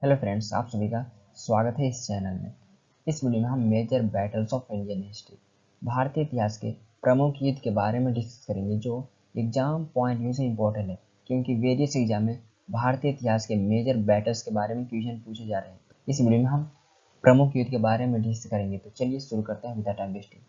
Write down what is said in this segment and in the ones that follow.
Hello friends, आप सभी का स्वागत है इस चैनल में। इस वीडियो में हम major battles of Indian history, भारतीय इतिहास के प्रमुख युद्ध के बारे में डिस्कस करेंगे जो एग्जाम पॉइंट व्यू से इम्पोर्टेंट है, क्योंकि वेरियस एग्जाम में भारतीय इतिहास के मेजर बैटल्स के बारे में क्वेश्चन पूछे जा रहे हैं। इस वीडियो में हम प्रमुख युद्ध के बारे में डिस्कस करेंगे, तो चलिए शुरू करते हैं without time wasting.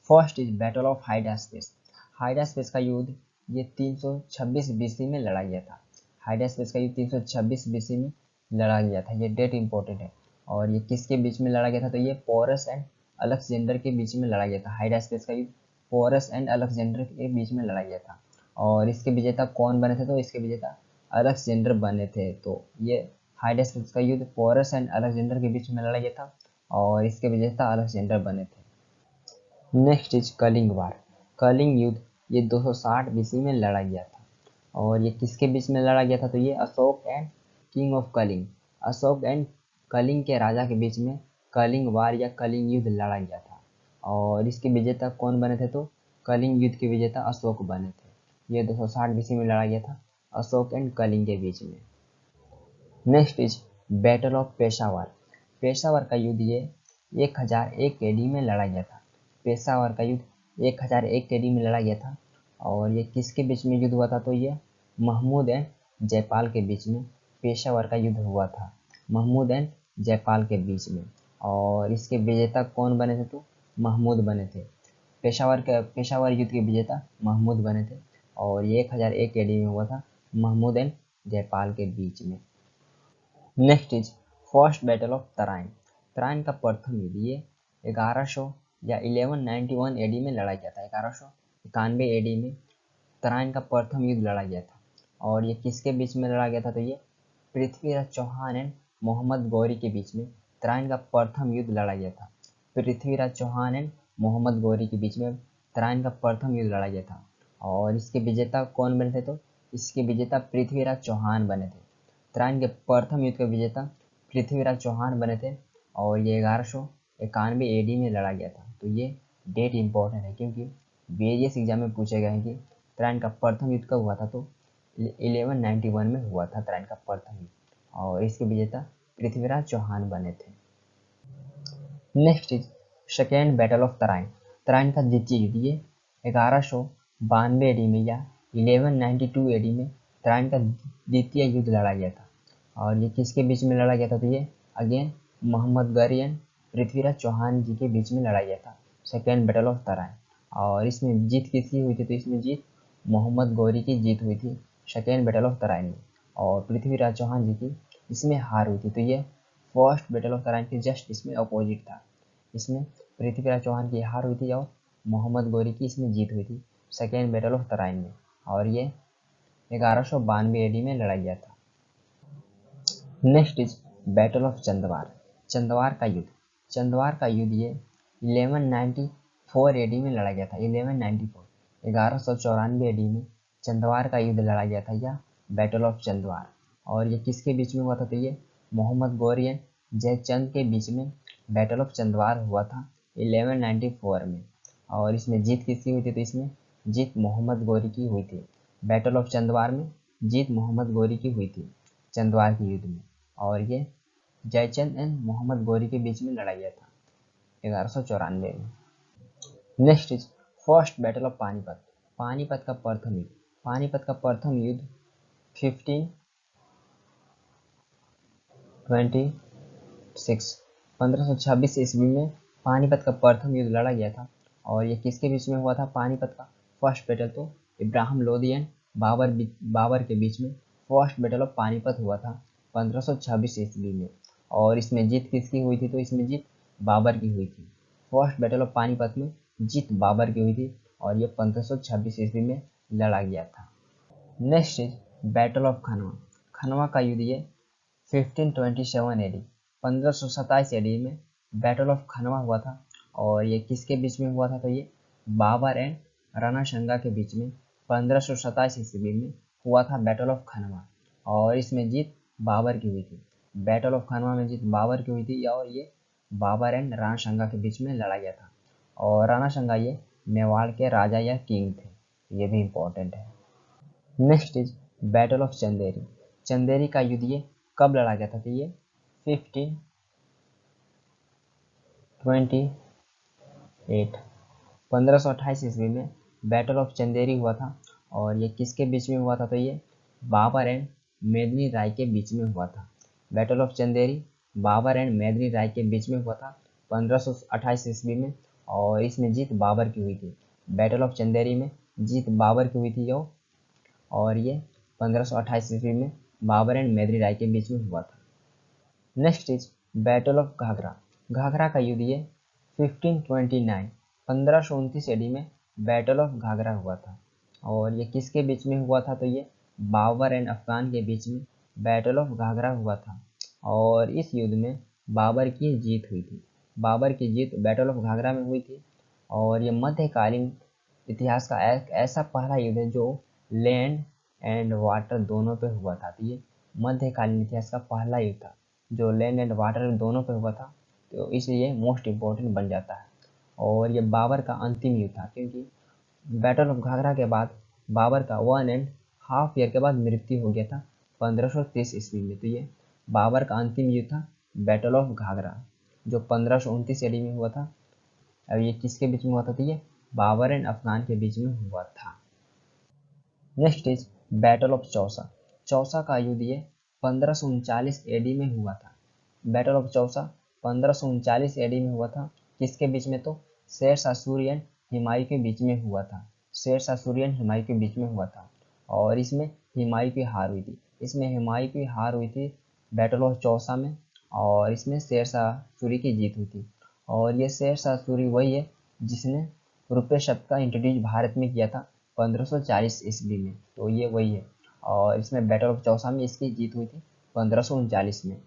First is battle of Hydaspes. Hydaspes का युद्ध ये 326 बीसी में लड़ा गया था। हाइडास्पेस का युद्ध 326 बीसी में लड़ा गया था। ये डेट इंपॉर्टेंट है। और ये किसके बीच में लड़ा गया था? तो ये पोरस एंड अलेक्जेंडर के बीच में लड़ा गया था। हाइडास्पेस का युद्ध पोरस एंड अलेक्जेंडर के बीच में लड़ा गया था। और इसके विजेता कौन बने थे? तो इसके विजेता अलेक्जेंडर बने थे। तो ये हाइडास्पेस का युद्ध पोरस एंड अलेक्जेंडर के बीच में लड़ा गया था और इसके विजेता अलेक्जेंडर बने थे। नेक्स्ट इज कलिंग वार। कलिंग युद्ध ये 260 बीसी में लड़ा गया था। और ये किसके बीच में लड़ा गया था? तो ये Ashoka and king of Kalinga, Ashoka and Kalinga के राजा के बीच में कलिंग वार या कलिंग युद्ध लड़ा गया था। और इसके विजेता कौन बने थे? तो कलिंग युद्ध के विजेता अशोक बने थे। ये 260 बीसी में लड़ा गया था अशोक एंड कलिंग के बीच में। Next is battle of Peshawar. Peshawar का युद्ध ये 1001 एडी में लड़ा गया था। पेशावर का युद्ध 1001 एडी में लड़ा गया था। और ये किसके बीच में युद्ध हुआ था? तो ये महमूद एंड जयपाल के बीच में पेशावर का युद्ध हुआ था, महमूद एंड जयपाल के बीच में। और इसके विजेता कौन बने थे? तो महमूद बने थे। पेशावर युद्ध के विजेता महमूद बने थे। और ये 1001 एडी में हुआ था, महमूद एंड जयपाल के बीच में। Next is first battle of Tarain. Tarain का प्रथम युद्ध ये 1100 या 1191 एडी में लड़ा गया था। 1191 एडी में तराइन का प्रथम युद्ध लड़ा गया था। और ये किसके बीच में लड़ा गया था? तो ये पृथ्वीराज चौहान एंड मोहम्मद गौरी के बीच में तराइन का प्रथम युद्ध लड़ा गया था। पृथ्वीराज चौहान एंड मोहम्मद गौरी के बीच में तराइन का प्रथम युद्ध लड़ा गया था। और इसके विजेता कौन बने थे? तो इसके विजेता पृथ्वीराज चौहान बने थे। तराइन के प्रथम युद्ध के विजेता पृथ्वीराज चौहान बने थे। और ये 1191 एडी में लड़ा गया था। तो ये डेट इंपॉर्टेंट है, क्योंकि वेरियस एग्जाम में पूछे गए हैं कि तराइन का प्रथम युद्ध कब हुआ था। तो 1191 में हुआ था तराइन का प्रथम युद्ध और इसके विजेता पृथ्वीराज चौहान बने थे। Next is second battle of Tarain. Tarain का द्वितीय युद्ध ये 1192 एडी में या 1192 एडी में तराइन का द्वितीय युद्ध लड़ा गया था। और ये किसके बीच में लड़ा गया था? तो ये अगेन मोहम्मद गौरी एंड पृथ्वीराज चौहान जी के बीच में लड़ा गया था, सेकेंड बैटल ऑफ तराइन। और इसमें जीत किसकी हुई थी? तो इसमें जीत मोहम्मद गौरी की जीत हुई थी सेकेंड बैटल ऑफ तराइन में। और पृथ्वीराज चौहान जी की इसमें हार हुई थी। तो ये फर्स्ट बैटल ऑफ तराइन के जस्ट इसमें अपोजिट था। इसमें पृथ्वीराज चौहान की हार हुई थी और मोहम्मद गौरी की इसमें जीत हुई थी सेकेंड बैटल ऑफ तराइन में। और ये 1192 एडी में लड़ा गया था। Next is battle of Chandwar. Chandwar का युद्ध, चंदवार का युद्ध ये 1194 एडी में लड़ा गया था। 1194 एडी में चंदवार का युद्ध लड़ा गया था या बैटल ऑफ चंदवार। और ये किसके बीच में हुआ था? तो ये मोहम्मद गौरी एंड जयचंद के बीच में बैटल ऑफ चंदवार हुआ था 1194 में। और इसमें जीत किसकी हुई थी? तो इसमें जीत मोहम्मद गौरी की हुई थी। बैटल ऑफ चंदवार में जीत मोहम्मद गौरी की हुई थी चंदवार के युद्ध में। और ये जयचंद एंड मोहम्मद गौरी के बीच में लड़ा गया था 1194 में। Next is first battle of Panipat. Panipat का प्रथम युद्ध, पानीपत का प्रथम युद्ध 1526 ईस्वी में पानीपत का प्रथम युद्ध लड़ा गया था। और ये किसके बीच में हुआ था? पानीपत का फर्स्ट बैटल तो इब्राहिम लोदी एंड बाबर के बीच में फर्स्ट बैटल ऑफ पानीपत हुआ था 1526 ईस्वी में। और इसमें जीत किसकी हुई थी? तो इसमें जीत बाबर की हुई थी। फर्स्ट बैटल ऑफ पानीपत में जीत बाबर की हुई थी और ये 1526 ईस्वी में लड़ा गया था। Next is battle of Khanwa. Khanwa का युद्ध ये 1527 एडी 1527 एडी में बैटल ऑफ खनवा हुआ था। और ये किसके बीच में हुआ था? तो ये बाबर एंड राणा सांगा के बीच में 1527 ईस्वी में हुआ था बैटल ऑफ खनवा। और इसमें जीत बाबर की हुई थी। बैटल ऑफ खनवा में जीत बाबर की हुई थी और ये बाबर एंड राणा सांगा के बीच में लड़ा गया था। और राणा सांगा ये मेवाड़ के राजा या किंग थे, ये भी इम्पोर्टेंट है। Next is battle of Chanderi. Chanderi का युद्ध ये कब लड़ा गया था? तो ये 1528 1528 ईस्वी में बैटल ऑफ चंदेरी हुआ था। और ये किसके बीच में हुआ था? तो ये बाबर एंड मेदिनी राय के बीच में हुआ था। Battle of Chanderi Babur and Medini Rai के बीच में हुआ था 1528 ईस्वी में, और इसमें जीत बाबर की हुई थी। बैटल ऑफ चंदेरी में जीत बाबर की हुई थी और ये 1528 ईस्वी में बाबर एंड मेदिनी राय के बीच में हुआ था। Next is battle of Ghaghra. Ghaghra का युद्ध ये 1529 1529 एडी में बैटल ऑफ घाघरा हुआ था। और ये किसके बीच में हुआ था? तो ये बाबर एंड अफगान के बीच में बैटल ऑफ घाघरा हुआ था। और इस युद्ध में बाबर की जीत हुई थी। बाबर की जीत बैटल ऑफ घाघरा में हुई थी। और ये मध्यकालीन इतिहास का एक ऐसा पहला युद्ध है जो लैंड एंड वाटर दोनों पे हुआ था। तो ये मध्यकालीन इतिहास का पहला युद्ध था जो लैंड एंड वाटर दोनों पे हुआ था, तो इसलिए मोस्ट इम्पोर्टेंट बन जाता है। और ये बाबर का अंतिम युद्ध था, क्योंकि बैटल ऑफ घाघरा के बाद बाबर का 1.5 ईयर के बाद मृत्यु हो गया था 1530 ईस्वी में। तो ये बाबर का अंतिम युद्ध था बैटल ऑफ घाघरा, जो 1529 ईस्वी में हुआ था। अब ये किसके बीच में हुआ था? तो ये बाबर एंड अफगान के बीच में हुआ था। Next is battle of Chausa. Chausa का युद्ध ये 1539 एडी में हुआ था। बैटल ऑफ चौसा 1539 एडी में हुआ था। किसके बीच में? तो शेरशाह सूरी एंड हुमायूं के बीच में हुआ था। शेरशाह सूरी एंड हुमायूं के बीच में हुआ था, और इसमें हुमायूं की हार हुई थी। इसमें हुमायूं की हार हुई थी बैटल ऑफ चौसा में, और इसमें शेरशाह सूरी की जीत हुई थी। और ये शेरशाह सूरी वही है जिसने रुपये शब्द का इंट्रोड्यूस भारत में किया था 1540 ईस्वी में। तो ये वही है, और इसमें बैटल ऑफ चौसा में इसकी जीत हुई थी 1539 में।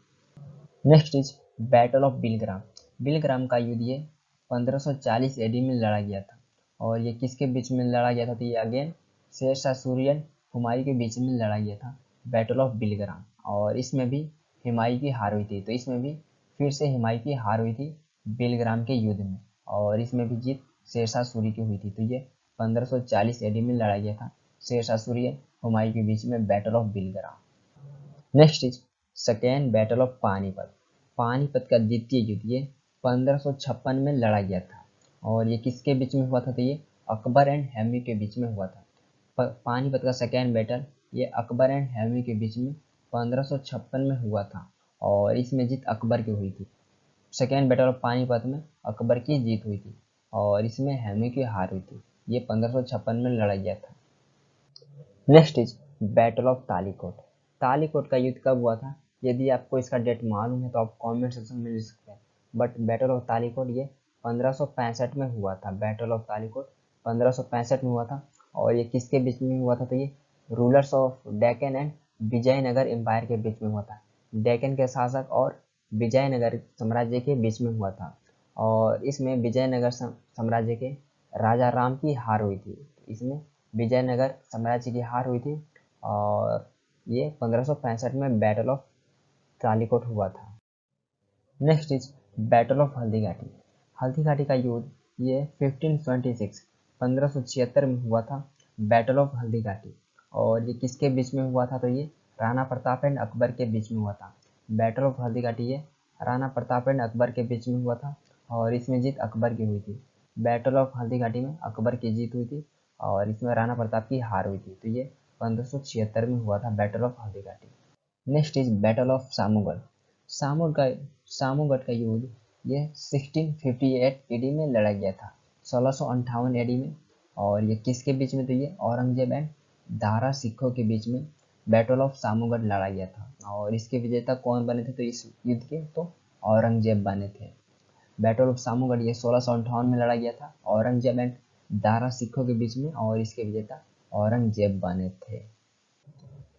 Next is battle of Bilgram. Bilgram का युद्ध ये 1540 एडी में लड़ा गया था। और ये किसके बीच में लड़ा गया था? तो ये अगेन शेरशाह सूरी एंड हुमायूं के बीच में लड़ा गया था बैटल ऑफ बिलग्राम, और इसमें भी हुमायूं की हार हुई थी। तो इसमें भी फिर से हुमायूं की हार हुई थी बिलग्राम के युद्ध में, और इसमें भी जीत शेरशाह सूरी की हुई थी। तो ये 1540 एडी में लड़ा गया था शेरशाह सूरी एंड हुमायूं के बीच में battle of Bilgram. Next is second battle of Panipat. Panipat का द्वितीय युद्ध ये 1556 में लड़ा गया था। और ये किसके बीच में हुआ था? तो ये अकबर एंड हुमायूं के बीच में हुआ था। पानीपत का सेकेंड बैटल ये अकबर एंड हुमायूं के बीच में 1556 में हुआ था, और इसमें जीत अकबर की हुई थी। सेकेंड बैटल ऑफ पानीपत में अकबर की जीत हुई थी, और इसमें हुमायूं की हार हुई थी। ये 1556 में लड़ा गया था। Next is battle of Talikota. Talikota का युद्ध कब हुआ था? यदि आपको इसका डेट मालूम है तो आप कमेंट सेक्शन में लिख सकते हैं। बट बैटल ऑफ तालीकोट ये 1565 में हुआ था। बैटल ऑफ तालीकोट 1565 में हुआ था, और ये किसके बीच में हुआ था? तो ये rulers of Deccan and Vijayanagara empire के बीच में हुआ था। डेक्कन के शासक और विजयनगर साम्राज्य के बीच में हुआ था, और इसमें विजयनगर साम्राज्य के राजा राम की हार हुई थी। इसमें विजयनगर साम्राज्य की हार हुई थी, और ये 1565 में बैटल ऑफ तालीकोट हुआ था। Next is battle of Haldi Ghati. Haldi Ghati का युद्ध ये 1526 1576 में हुआ था बैटल ऑफ हल्दी घाटी, और ये किसके बीच में हुआ था? तो ये राणा प्रताप एंड अकबर के बीच में हुआ था। बैटल ऑफ हल्दी घाटी ये राणा प्रताप एंड अकबर के बीच में हुआ था, और इसमें जीत अकबर की हुई थी। बैटल ऑफ हल्दी घाटी में अकबर की जीत हुई थी, और इसमें राणा प्रताप की हार हुई थी। तो ये 1576 में हुआ था battle of Haldi Ghati. Next is battle of Samugarh. Samugarh का युद्ध ये 1658 एडी में लड़ा गया था, 1658 एडी में। और ये किसके बीच में? तो ये औरंगजेब एंड दारा सिखों के बीच में बैटल ऑफ सामूगढ़ लड़ा गया था, और इसके विजेता कौन बने थे? तो इस युद्ध के तो औरंगजेब बने थे। बैटल ऑफ सामूगढ़ ये 1658 में लड़ा गया था औरंगजेब एंड दारा सिखों के बीच में, और इसके विजेता औरंगजेब बने थे।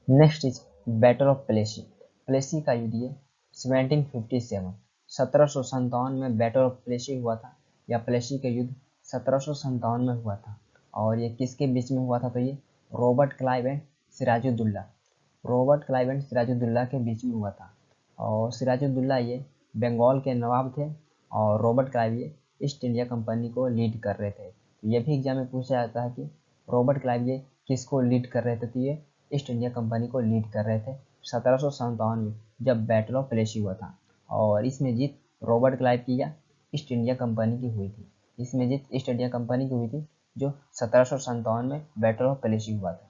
Next is battle of Plassey. Plassey का युद्ध ये 1757 1757 में बैटल ऑफ प्लेसी हुआ था, या प्लेसी का युद्ध 1757 में हुआ था। और ये किसके बीच में हुआ था? तो ये रॉबर्ट क्लाइव एंड सिराजुद्दौला के बीच में हुआ था। और सिराजुद्दौला ये बंगाल के नवाब थे, और रॉबर्ट क्लाइव ये ईस्ट इंडिया कंपनी को लीड कर रहे थे। ये भी एग्जाम में पूछा जाता है कि रॉबर्ट क्लाइव ये किसको लीड कर रहे थे? तो ये ईस्ट इंडिया कंपनी को लीड कर रहे थे 1757 में, जब बैटल ऑफ प्लेसी हुआ था। और इसमें जीत रॉबर्ट क्लाइव की या ईस्ट इंडिया कंपनी की हुई थी। इसमें जीत ईस्ट इंडिया कंपनी की हुई थी, जो 1757 में बैटल ऑफ प्लेसी हुआ था।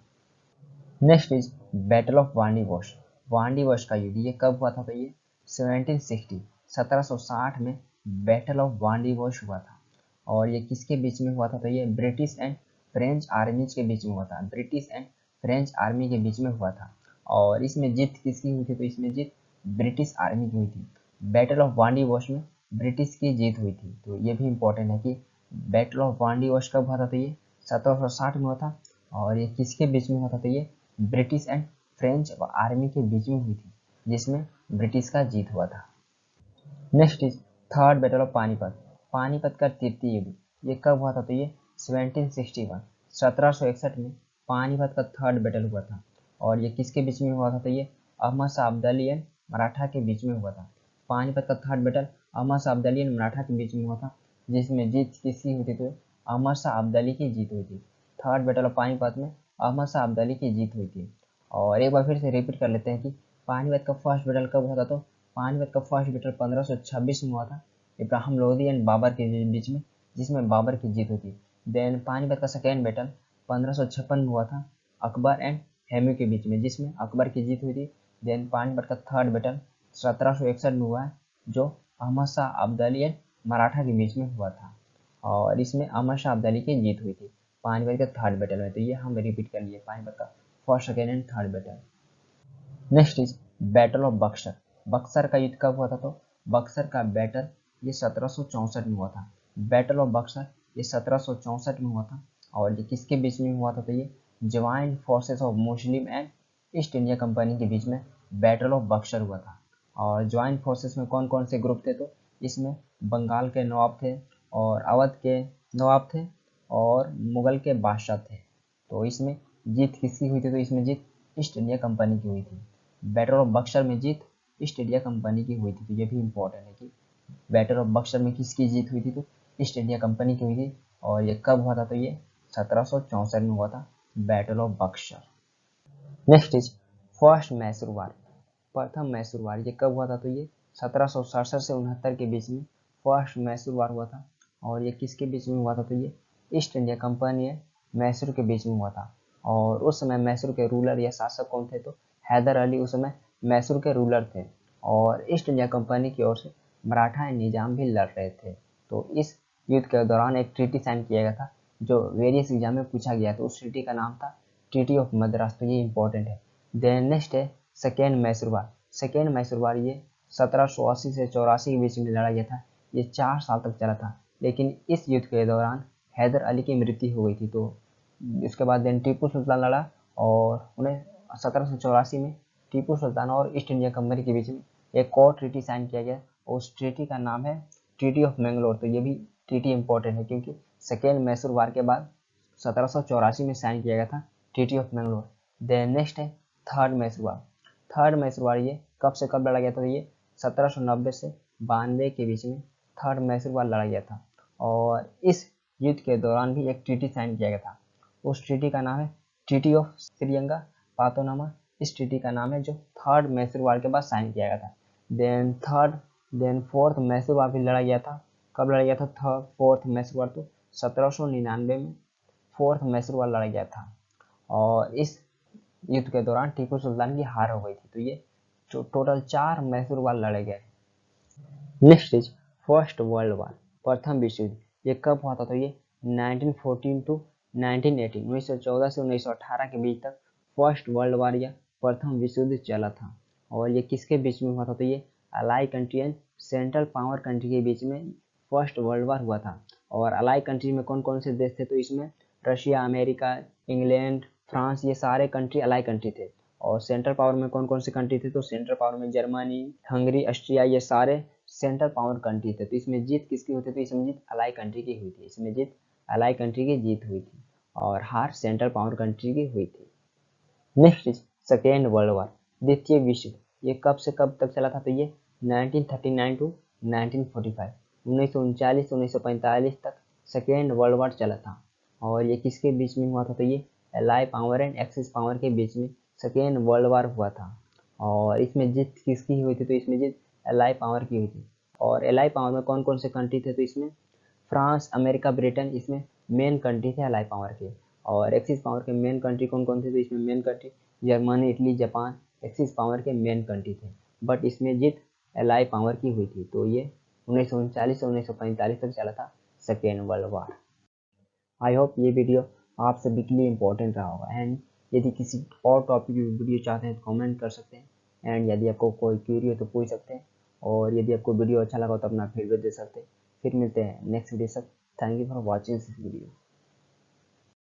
Next is battle of Wandiwash. Wandiwash का युद्ध ये कब हुआ था? तो ये 1760 में बैटल ऑफ वांडी वॉश हुआ था। और ये किसके बीच में हुआ था? तो ये ब्रिटिश एंड फ्रेंच आर्मीज के बीच में हुआ था। ब्रिटिश एंड फ्रेंच आर्मी के बीच में हुआ था। और इसमें जीत किसकी हुई थी? तो इसमें जीत ब्रिटिश आर्मी की हुई थी। बैटल ऑफ वांडी वॉश में ब्रिटिश की जीत हुई थी। तो ये भी इंपॉर्टेंट है कि बैटल ऑफ वांडी वॉश कब हुआ था? तो ये 1760 में हुआ था। और ये किसके बीच में हुआ था? तो ये ब्रिटिश एंड फ्रेंच आर्मी के बीच में हुई थी, जिसमें ब्रिटिश का जीत हुआ था। Next is third battle of Panipat. Panipat का तृतीय युद्ध ये कब हुआ था? तो ये 1761 में पानीपत का थर्ड बैटल हुआ था। और ये किसके बीच में हुआ था? तो ये अहमद शाह अब्दाली एंड मराठा के बीच में हुआ था। पानीपत का third battle Ahmad Shah Abdali and Maratha के बीच में हुआ था, जिसमें जीत किसकी हुई थी? तो अहमद शाह अब्दाली की जीत हुई थी। थर्ड बैटल ऑफ पानीपत में अहमद शाह अब्दाली की जीत हुई थी। और एक बार फिर से रिपीट कर लेते हैं कि पानीपत का फर्स्ट बैटल कब हुआ था? तो पानीपत का फर्स्ट बैटल 1526 में हुआ था, इब्राहिम लोदी एंड बाबर के बीच में, जिसमें बाबर की जीत हुई थी। देन पानीपत का सेकेंड बैटल 1556 में हुआ था, अकबर एंड हेमू के बीच में, जिसमें अकबर की जीत हुई थी। देन पानीपत का थर्ड बैटल 1761 में हुआ है, जो अहमद शाह अब्दाली एंड मराठा के बीच में हुआ था। और इसमें अहमद शाह अब्दाली की जीत हुई थी पानीपत के थर्ड बैटल में। तो ये हम रिपीट कर लिए, पानीपत का first, second and third battle. Next is battle of Buxar. Buxar का युद्ध कब हुआ था? तो बक्सर का बैटल ये 1764 में हुआ था। बैटल ऑफ बक्सर ये 1764 में हुआ था। और ये किसके बीच में हुआ था? तो ये joint forces of Muslim and east India company के बीच में बैटल ऑफ बक्सर हुआ था। और ज्वाइंट फोर्सेस में कौन कौन से ग्रुप थे? तो इसमें बंगाल के नवाब थे, और अवध के नवाब थे, और मुगल के बादशाह थे। तो इसमें जीत किसकी हुई थी? तो इसमें जीत ईस्ट इंडिया कंपनी की हुई थी। बैटल ऑफ बक्सर में जीत ईस्ट इंडिया कंपनी की हुई थी। तो ये भी इंपॉर्टेंट है कि बैटल ऑफ बक्सर में किसकी जीत हुई थी? तो ईस्ट इंडिया कंपनी की हुई थी। और ये कब हुआ था? तो ये 1764 में हुआ था, battle of Buxar. Next is first Mysore war. प्रथम मैसूर वार ये कब हुआ था? तो ये 1767 से 69 के बीच में फर्स्ट मैसूर वार हुआ था। और ये किसके बीच में हुआ था? तो ये ईस्ट इंडिया कंपनी है मैसूर के बीच में हुआ था। और उस समय मैसूर के रूलर या शासक कौन थे? तो हैदर अली उस समय मैसूर के रूलर थे। और ईस्ट इंडिया कंपनी की ओर से मराठा निजाम भी लड़ रहे थे। तो इस युद्ध के दौरान एक ट्रीटी साइन किया गया था, जो वेरियस एग्जाम में पूछा गया था। उस ट्रीटी का नाम था ट्रीटी ऑफ मद्रास। तो ये इंपॉर्टेंट है। देन नेक्स्ट है सेकेंड मैसूर वार। सेकेंड मैसूर वार ये 1780 से 84 के बीच में लड़ा गया था। ये 4 साल तक चला था। लेकिन इस युद्ध के दौरान हैदर अली की मृत्यु हो गई थी। तो इसके बाद देन टीपू सुल्तान लड़ा, और उन्हें 1784 में टीपू सुल्तान और ईस्ट इंडिया कंपनी के बीच में एक और ट्रीटी साइन किया गया। उस ट्रीटी का नाम है ट्रीटी ऑफ मैंगलोर। तो ये भी ट्रीटी इंपॉर्टेंट है, क्योंकि सेकेंड मैसूर वार के बाद 1784 में साइन किया गया था treaty of Mangalore. Then next है third Mysore war. Third Mysore war ये कब से कब लड़ा गया था? ये 1790 से 92 के बीच में थर्ड मैसूर वार लड़ा गया था। और इस युद्ध के दौरान भी एक ट्रीटी साइन किया गया था। उस ट्रीटी का नाम है ट्रीटी ऑफ श्रीरंगा पातोनामा। इस ट्रीटी का नाम है जो थर्ड मैसूर वार के बाद साइन किया गया था। देन फोर्थ मैसूर वार भी लड़ा गया था। कब लड़ा गया था थर्ड फोर्थ मैसूर वार? तो 1799 में फोर्थ मैसूर वार लड़ा गया था। और इस युद्ध के दौरान टीपू सुल्तान की हार हो गई थी। तो ये टोटल 4 मैसूर वार लड़े गए। Next is first world war. प्रथम विश्व युद्ध ये कब हुआ था? तो ये 1914 टू 1918 1914 से 1918 के बीच तक फर्स्ट वर्ल्ड वार या प्रथम विश्व युद्ध चला था। और ये किसके बीच में हुआ था? तो ये ally country and central power country के बीच में फर्स्ट वर्ल्ड वार हुआ था। और अलाई कंट्री में कौन कौन से देश थे? तो इसमें रशिया, अमेरिका, इंग्लैंड, फ्रांस, ये सारे कंट्री अलाई कंट्री थे। और सेंट्रल पावर में कौन कौन से कंट्री थे? तो सेंट्रल पावर में जर्मनी, हंगरी, ऑस्ट्रिया, ये सारे सेंट्रल पावर कंट्री थे। तो इसमें जीत किसकी हुई थी? तो इसमें जीत अलाई कंट्री की हुई थी। इसमें जीत अलाई कंट्री की जीत हुई थी, और हार सेंट्रल पावर कंट्री की हुई थी। Next is second world war. द्वितीय विश्व युद्ध ये कब से कब तक चला था? तो ये 1939 टू 1945 1939 से 1945 तक सेकेंड वर्ल्ड वार चला था। और ये किसके बीच में हुआ था? तो ये ally power and axis power के बीच में सेकेंड वर्ल्ड वार हुआ था। और इसमें जीत किसकी हुई थी? तो इसमें जीत एलाई पावर की हुई थी। और एलाई पावर में कौन कौन से कंट्री थे, तो इसमें फ्रांस, अमेरिका, ब्रिटेन इसमें मेन कंट्री थे एलाई पावर के। और एक्सिस पावर के मेन कंट्री कौन कौन थे, तो इसमें main country Germany, Italy, Japan axis power के मेन कंट्री थे। बट इसमें जीत एलाई पावर की हुई थी। तो ये 1939 से 1945 तक चला था second world war. I hope ये वीडियो आप सभी के लिए इम्पोर्टेंट रहा होगा। एंड यदि किसी और टॉपिक की वीडियो चाहते हैं तो कमेंट कर सकते हैं। एंड यदि आपको कोई क्यूरी हो तो पूछ सकते हैं। और यदि आपको वीडियो अच्छा लगा तो अपना फीडबैक दे सकते हैं। फिर मिलते हैं नेक्स्ट वीडियो तक। Thank you for watching this video.